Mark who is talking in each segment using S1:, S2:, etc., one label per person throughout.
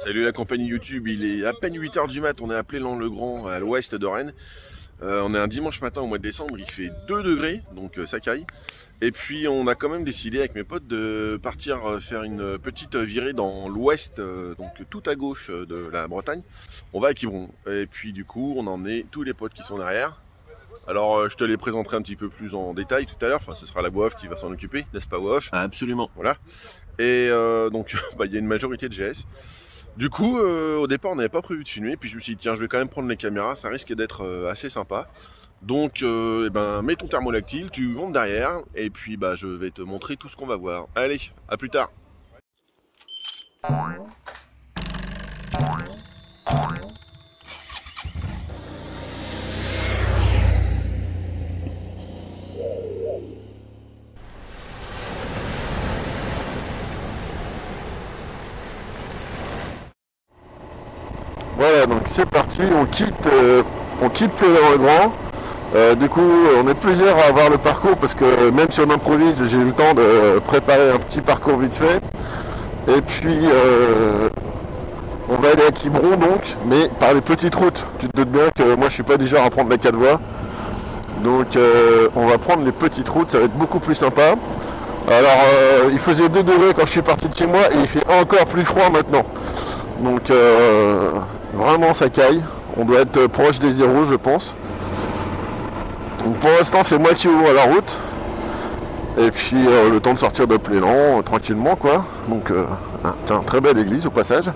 S1: Salut la compagnie YouTube, il est à peine 8 h du mat, on est à Plélan-le-Grand, à l'ouest de Rennes. On est un dimanche matin au mois de décembre, il fait 2 degrés, donc ça caille. Et puis on a quand même décidé avec mes potes de partir faire une petite virée dans l'ouest, donc tout à gauche de la Bretagne. On va à Quiberon, et puis du coup on en est tous les potes qui sont derrière. Alors je te les présenterai un petit peu plus en détail tout à l'heure, enfin ce sera la WOF qui va s'en occuper, n'est-ce pas WOF?
S2: Absolument.
S1: Voilà. Et donc il y a une majorité de GS. Du coup, au départ, on n'avait pas prévu de filmer, puis je me suis dit, tiens, je vais quand même prendre les caméras, ça risque d'être assez sympa. Donc, mets ton thermolactyle, tu montes derrière, et puis je vais te montrer tout ce qu'on va voir. Allez, à plus tard. Voilà, donc c'est parti, on quitte Plélan-le-Grand. Du coup, on est plusieurs à avoir le parcours parce que même si on improvise, j'ai eu le temps de préparer un petit parcours vite fait. Et puis, on va aller à Quiberon donc, mais par les petites routes. Tu te doutes bien que moi je suis pas du genre à prendre la 4 voies. Donc on va prendre les petites routes, ça va être beaucoup plus sympa. Alors, il faisait 2 degrés quand je suis parti de chez moi et il fait encore plus froid maintenant. Donc vraiment ça caille, on doit être proche des 0 je pense. Donc pour l'instant c'est moi qui ouvre la route. Et puis le temps de sortir de Plélan tranquillement quoi. Donc tiens, très belle église au passage.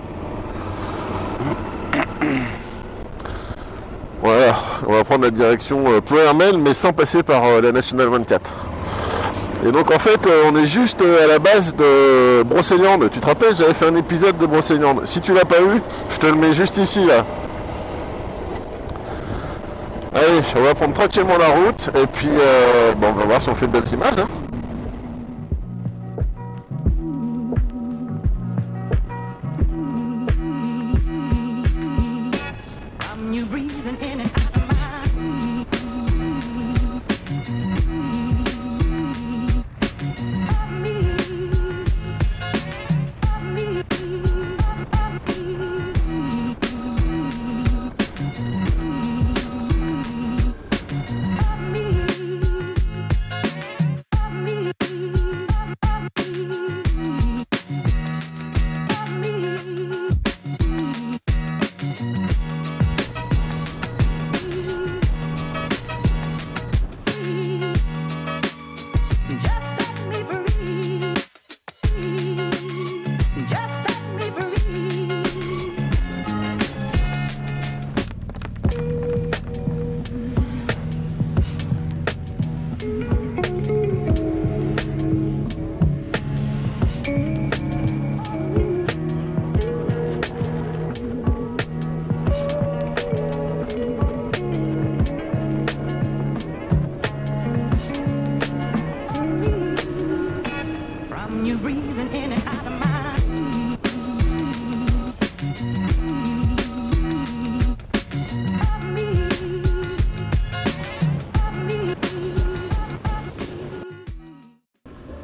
S1: Voilà, on va prendre la direction Ploermel mais sans passer par la Nationale 24. Et donc en fait on est juste à la base de Brocéliande. Tu te rappelles, j'avais fait un épisode de Brocéliande. Si tu l'as pas vu, je te le mets juste ici là. Allez, on va prendre tranquillement la route et puis on va voir si on fait de belles images. Hein.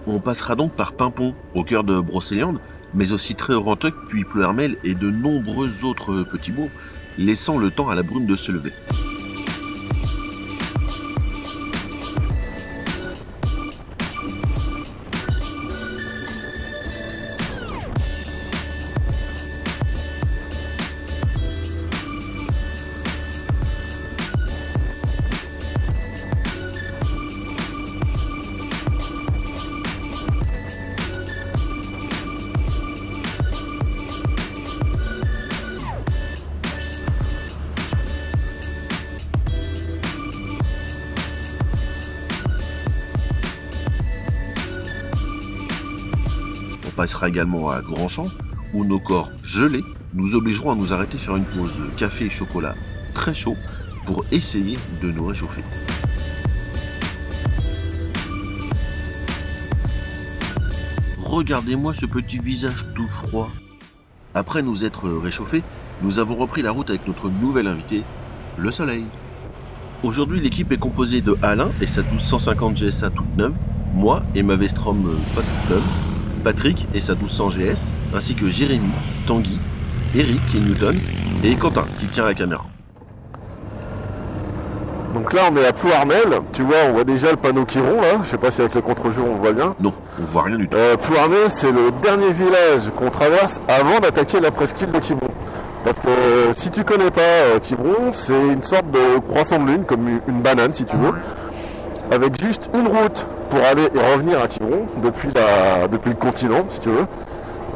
S2: On passera donc par Pimpon, au cœur de Brocéliande, mais aussi Tréoranteuc, puis Ploermel et de nombreux autres petits bourgs, laissant le temps à la brume de se lever. On passera également à Grandchamp, où nos corps gelés nous obligeront à nous arrêter faire une pause café et chocolat très chaud pour essayer de nous réchauffer. Regardez-moi ce petit visage tout froid. Après nous être réchauffés, nous avons repris la route avec notre nouvel invité, le soleil. Aujourd'hui, l'équipe est composée de Alain et sa 1250 GSA toute neuve, moi et ma Vestrom pas toute neuve, Patrick et sa 1200 GS, ainsi que Jérémy, Tanguy, Eric qui est Newton et Quentin qui tient la caméra.
S1: Donc là on est à Plouarnel, tu vois, on voit déjà le panneau Quiberon là, je sais pas si avec le contre-jour on voit bien.
S2: Non, on voit rien du tout.
S1: Plouarnel c'est le dernier village qu'on traverse avant d'attaquer la presqu'île de Quiberon. Parce que si tu connais pas Quiberon, c'est une sorte de croissant de lune, comme une banane si tu veux, avec juste une route pour aller et revenir à Quiberon depuis le continent si tu veux.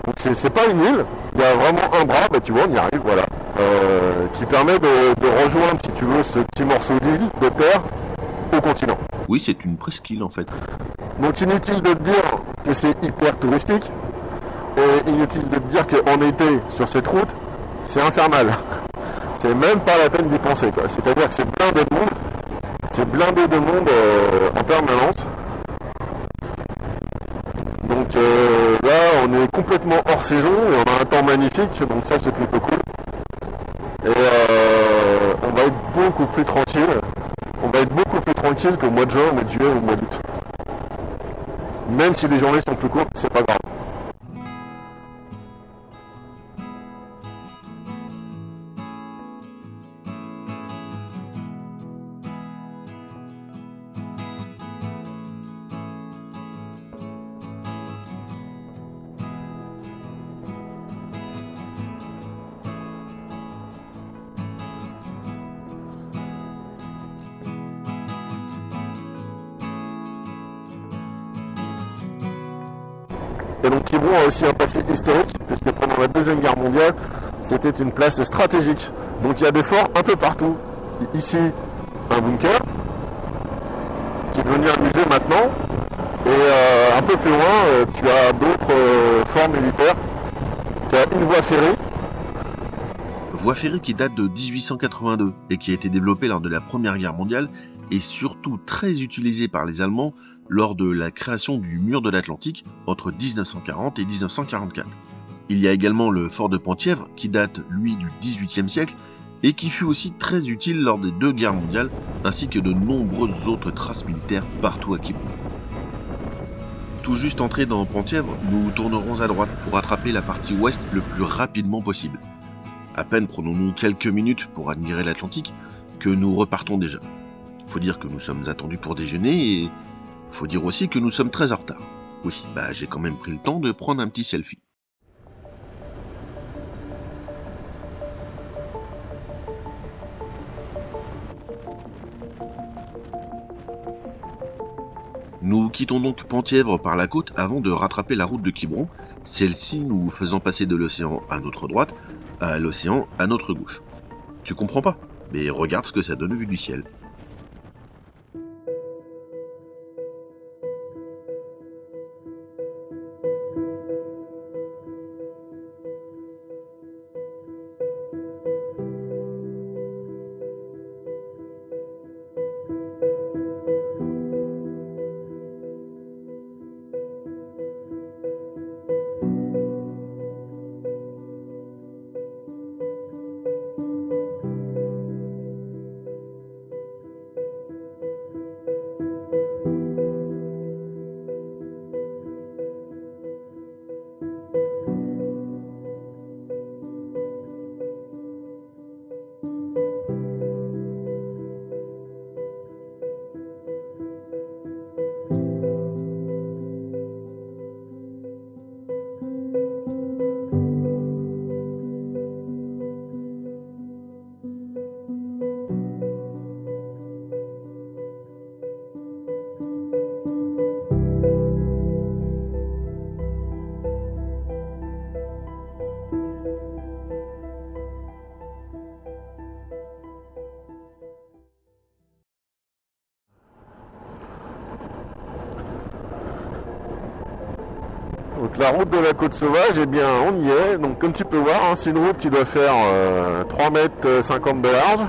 S1: Donc c'est pas une île, il y a vraiment un bras, bah tu vois on y arrive, voilà. Qui permet de rejoindre, si tu veux, ce petit morceau d'île, de terre, au continent.
S2: Oui, c'est une presqu'île en fait.
S1: Donc inutile de te dire que c'est hyper touristique, et inutile de te dire qu'en été, sur cette route, c'est infernal. C'est même pas la peine d'y penser, quoi. C'est-à-dire que c'est blindé de monde en permanence. Donc là, on est complètement hors saison, et on a un temps magnifique, donc ça c'est plutôt cool. Et on va être beaucoup plus tranquille. On va être beaucoup plus tranquille qu'au mois de juin, au mois de juillet ou au mois d'août. Même si les journées sont plus courtes, c'est pas grave. Et donc Quiberon a aussi un passé historique, puisque pendant la Deuxième Guerre mondiale, c'était une place stratégique. Donc il y a des forts un peu partout. Ici, un bunker, qui est devenu un musée maintenant. Et un peu plus loin, tu as d'autres forts militaires. Tu as une voie ferrée.
S2: Voie ferrée qui date de 1882 et qui a été développée lors de la Première Guerre mondiale et surtout très utilisée par les Allemands lors de la création du mur de l'Atlantique entre 1940 et 1944. Il y a également le fort de Penthièvre qui date, lui, du XVIIIe siècle et qui fut aussi très utile lors des deux guerres mondiales ainsi que de nombreuses autres traces militaires partout à Quiberon. Tout juste entré dans Penthièvre, nous tournerons à droite pour attraper la partie ouest le plus rapidement possible. À peine prenons-nous quelques minutes pour admirer l'Atlantique que nous repartons déjà. Faut dire que nous sommes attendus pour déjeuner et faut dire aussi que nous sommes très en retard. Oui, j'ai quand même pris le temps de prendre un petit selfie. Nous quittons donc Penthièvre par la côte avant de rattraper la route de Quiberon, celle-ci nous faisant passer de l'océan à notre droite à l'océan à notre gauche. Tu comprends pas? Mais regarde ce que ça donne vu du ciel. Donc la route de la Côte Sauvage, eh bien on y est. Donc comme tu peux voir, hein, c'est une route qui doit faire 3,50 m de large.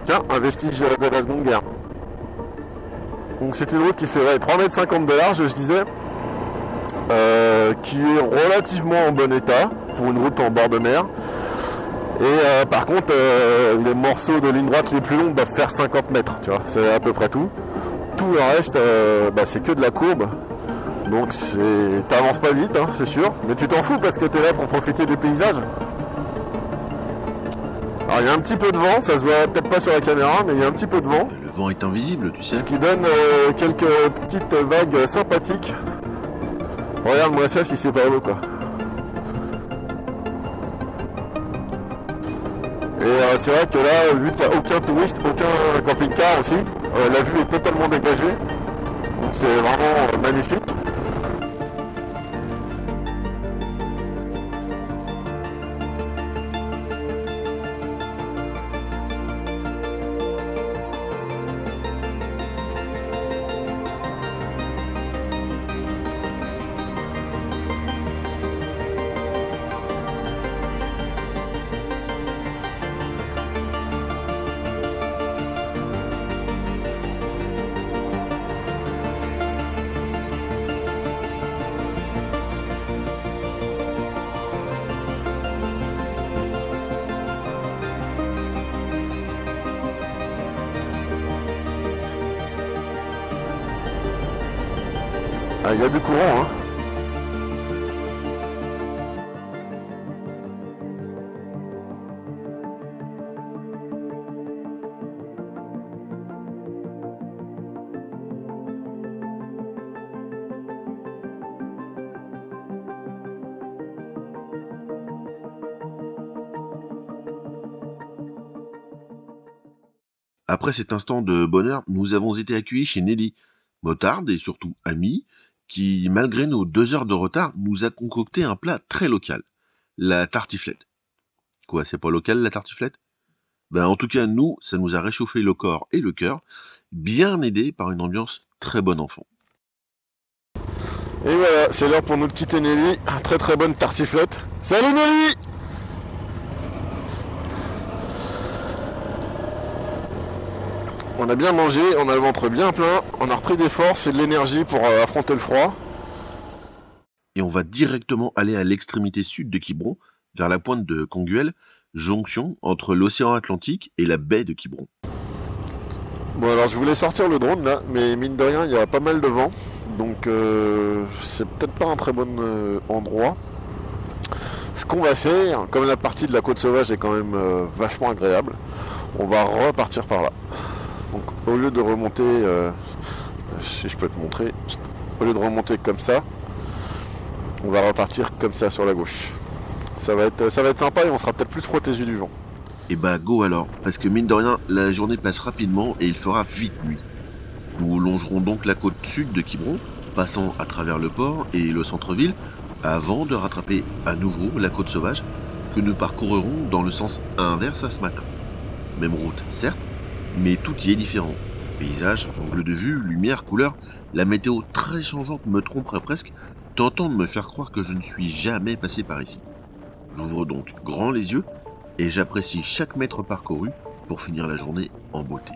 S2: Tiens, un vestige de la Seconde Guerre. Donc c'est une route qui fait 3,50 m de large, je disais, qui est relativement en bon état pour une route en bord de mer. Et par contre, les morceaux de ligne droite les plus longs doivent faire 50 mètres, tu vois, c'est à peu près tout. Tout le reste, c'est que de la courbe. Donc t'avances pas vite, hein, c'est sûr, mais tu t'en fous parce que t'es là pour profiter du paysage.
S1: Alors il y a un petit peu de vent, ça se voit peut-être pas sur la caméra, mais il y a un petit peu de vent.
S2: Le vent est invisible, tu sais.
S1: Ce qui donne quelques petites vagues sympathiques. Regarde-moi ça si c'est pas beau quoi. Et c'est vrai que là, vu qu'il n'y a aucun touriste, aucun camping-car aussi, la vue est totalement dégagée. Donc c'est vraiment magnifique. Ah, il y a du courant, hein.
S2: Après cet instant de bonheur, nous avons été accueillis chez Nelly, motarde et surtout amie, qui, malgré nos 2 heures de retard, nous a concocté un plat très local, la tartiflette. Quoi, c'est pas local la tartiflette? Ben en tout cas, nous, ça nous a réchauffé le corps et le cœur, bien aidé par une ambiance très bon enfant.
S1: Et voilà, c'est l'heure pour nous de quitter Nelly. Très très bonne tartiflette. Salut Nelly! On a bien mangé, on a le ventre bien plein, on a repris des forces et de l'énergie pour affronter le froid.
S2: Et on va directement aller à l'extrémité sud de Quiberon, vers la pointe de Conguel, jonction entre l'océan Atlantique et la baie de Quiberon.
S1: Bon alors je voulais sortir le drone là, mais mine de rien il y a pas mal de vent, donc c'est peut-être pas un très bon endroit. Ce qu'on va faire, comme la partie de la côte sauvage est quand même vachement agréable, on va repartir par là. Donc au lieu de remonter, si je peux te montrer, au lieu de remonter comme ça, on va repartir comme ça sur la gauche. Ça va être sympa et on sera peut-être plus protégé du vent.
S2: Et bah go alors, parce que mine de rien, la journée passe rapidement et il fera vite nuit. Nous longerons donc la côte sud de Quiberon, passant à travers le port et le centre-ville, avant de rattraper à nouveau la côte sauvage, que nous parcourrons dans le sens inverse à ce matin. Même route, certes, mais tout y est différent. Paysage, angle de vue, lumière, couleur, la météo très changeante me tromperait presque, tentant de me faire croire que je ne suis jamais passé par ici. J'ouvre donc grand les yeux et j'apprécie chaque mètre parcouru pour finir la journée en beauté.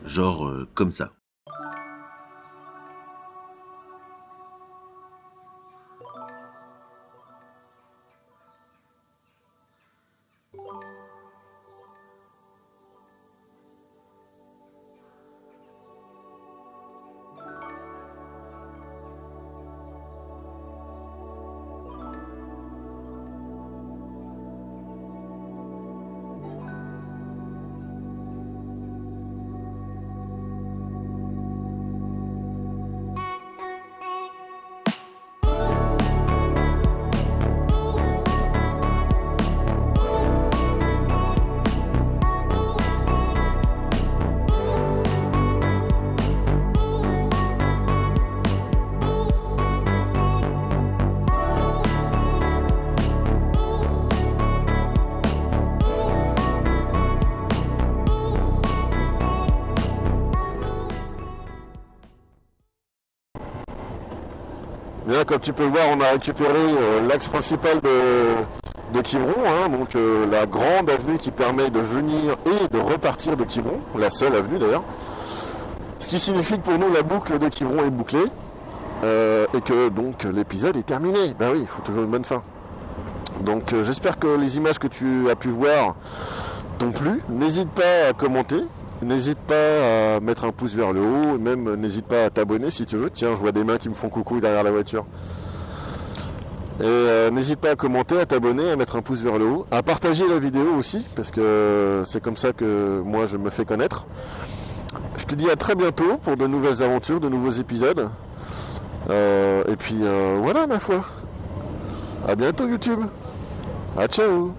S2: Genre comme ça.
S1: Bien, comme tu peux le voir, on a récupéré l'axe principal de Quiberon, hein, donc la grande avenue qui permet de venir et de repartir de Quiberon, la seule avenue d'ailleurs. Ce qui signifie que pour nous la boucle de Quiberon est bouclée et que donc l'épisode est terminé. Ben oui, il faut toujours une bonne fin. Donc j'espère que les images que tu as pu voir t'ont plu. N'hésite pas à commenter, n'hésite pas à mettre un pouce vers le haut, et même n'hésite pas à t'abonner si tu veux. Tiens, je vois des mains qui me font coucou derrière la voiture. Et n'hésite pas à commenter, à t'abonner, à mettre un pouce vers le haut, à partager la vidéo aussi, parce que c'est comme ça que moi je me fais connaître. Je te dis à très bientôt pour de nouvelles aventures, de nouveaux épisodes. Et puis voilà ma foi. À bientôt YouTube. Ah ciao.